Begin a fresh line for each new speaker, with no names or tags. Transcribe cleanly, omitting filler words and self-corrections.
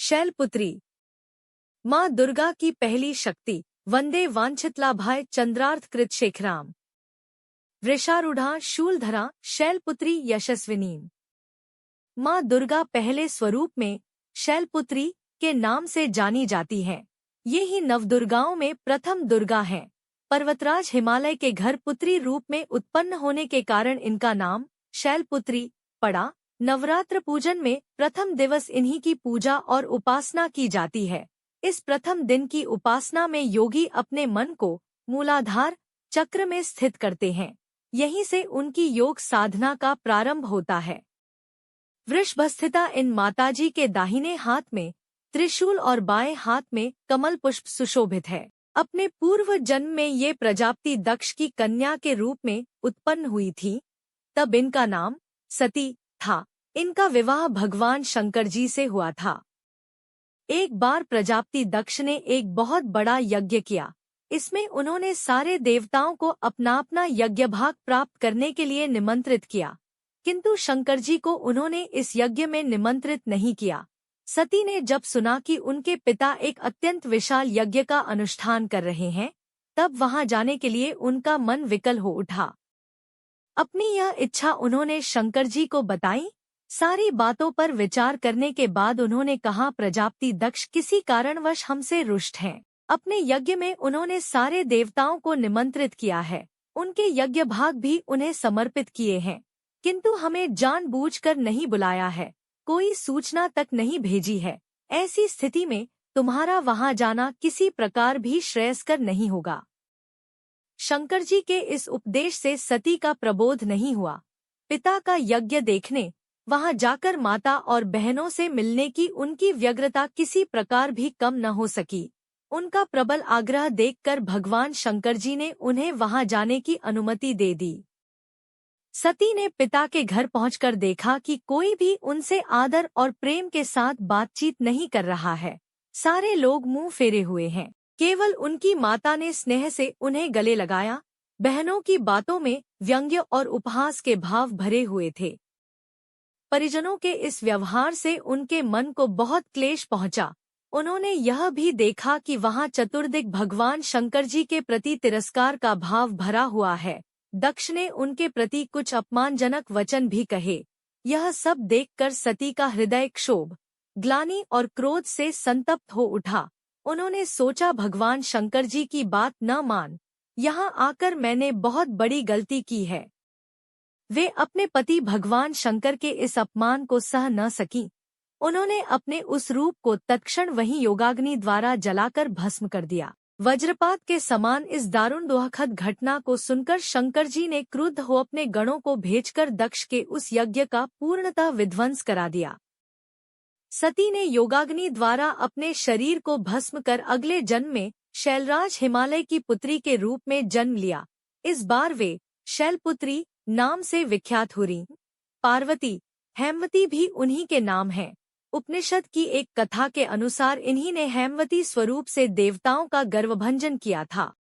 शैलपुत्री माँ दुर्गा की पहली शक्ति। वंदे वांछितलाभाय चंद्रार्थ कृत शेखराम। वृषारूढ़ा शूलधरा शैलपुत्री यशस्विनीम। माँ दुर्गा पहले स्वरूप में शैलपुत्री के नाम से जानी जाती हैं। ये ही नवदुर्गाओं में प्रथम दुर्गा हैं। पर्वतराज हिमालय के घर पुत्री रूप में उत्पन्न होने के कारण इनका नाम शैलपुत्री पड़ा। नवरात्र पूजन में प्रथम दिवस इन्हीं की पूजा और उपासना की जाती है। इस प्रथम दिन की उपासना में योगी अपने मन को मूलाधार चक्र में स्थित करते हैं। यहीं से उनकी योग साधना का प्रारंभ होता है। वृषभस्थिता इन माताजी के दाहिने हाथ में त्रिशूल और बाएं हाथ में कमल पुष्प सुशोभित है। अपने पूर्व जन्म में ये प्रजापति दक्ष की कन्या के रूप में उत्पन्न हुई थी। तब इनका नाम सती था। इनका विवाह भगवान शंकर जी से हुआ था। एक बार प्रजापति दक्ष ने एक बहुत बड़ा यज्ञ किया। इसमें उन्होंने सारे देवताओं को अपना अपना यज्ञ भाग प्राप्त करने के लिए निमंत्रित किया, किंतु शंकर जी को उन्होंने इस यज्ञ में निमंत्रित नहीं किया। सती ने जब सुना कि उनके पिता एक अत्यंत विशाल यज्ञ का अनुष्ठान कर रहे हैं, तब वहां जाने के लिए उनका मन विकल हो उठा। अपनी यह इच्छा उन्होंने शंकर जी को बताई। सारी बातों पर विचार करने के बाद उन्होंने कहा, प्रजापति दक्ष किसी कारणवश हमसे रुष्ट हैं। अपने यज्ञ में उन्होंने सारे देवताओं को निमंत्रित किया है, उनके यज्ञ भाग भी उन्हें समर्पित किए हैं, किंतु हमें जानबूझकर नहीं बुलाया है, कोई सूचना तक नहीं भेजी है। ऐसी स्थिति में तुम्हारा वहां जाना किसी प्रकार भी श्रेयस्कर नहीं होगा। शंकर जी के इस उपदेश से सती का प्रबोध नहीं हुआ। पिता का यज्ञ देखने वहां जाकर माता और बहनों से मिलने की उनकी व्यग्रता किसी प्रकार भी कम न हो सकी। उनका प्रबल आग्रह देखकर भगवान शंकर जी ने उन्हें वहां जाने की अनुमति दे दी। सती ने पिता के घर पहुंचकर देखा कि कोई भी उनसे आदर और प्रेम के साथ बातचीत नहीं कर रहा है। सारे लोग मुंह फेरे हुए हैं। केवल उनकी माता ने स्नेह से उन्हें गले लगाया। बहनों की बातों में व्यंग्य और उपहास के भाव भरे हुए थे। परिजनों के इस व्यवहार से उनके मन को बहुत क्लेश पहुंचा। उन्होंने यह भी देखा कि वहां चतुर्दिक भगवान शंकर जी के प्रति तिरस्कार का भाव भरा हुआ है। दक्ष ने उनके प्रति कुछ अपमानजनक वचन भी कहे। यह सब देखकर सती का हृदय क्षोभ, ग्लानि और क्रोध से संतप्त हो उठा। उन्होंने सोचा, भगवान शंकर जी की बात न मान, यहाँ आकर मैंने बहुत बड़ी गलती की है। वे अपने पति भगवान शंकर के इस अपमान को सह न सकी। उन्होंने अपने उस रूप को तत्क्षण वहीं योगाग्नि द्वारा जलाकर भस्म कर दिया। वज्रपात के समान इस दारुण दुखद घटना को सुनकर शंकर जी ने क्रुद्ध हो अपने गणों को भेजकर दक्ष के उस यज्ञ का पूर्णतः विध्वंस करा दिया। सती ने योगाग्नि द्वारा अपने शरीर को भस्म कर अगले जन्म में शैलराज हिमालय की पुत्री के रूप में जन्म लिया। इस बार वे शैलपुत्री नाम से विख्यात हुई। पार्वती, हेमवती भी उन्हीं के नाम हैं। उपनिषद की एक कथा के अनुसार इन्हीं ने हेमवती स्वरूप से देवताओं का गर्वभंजन किया था।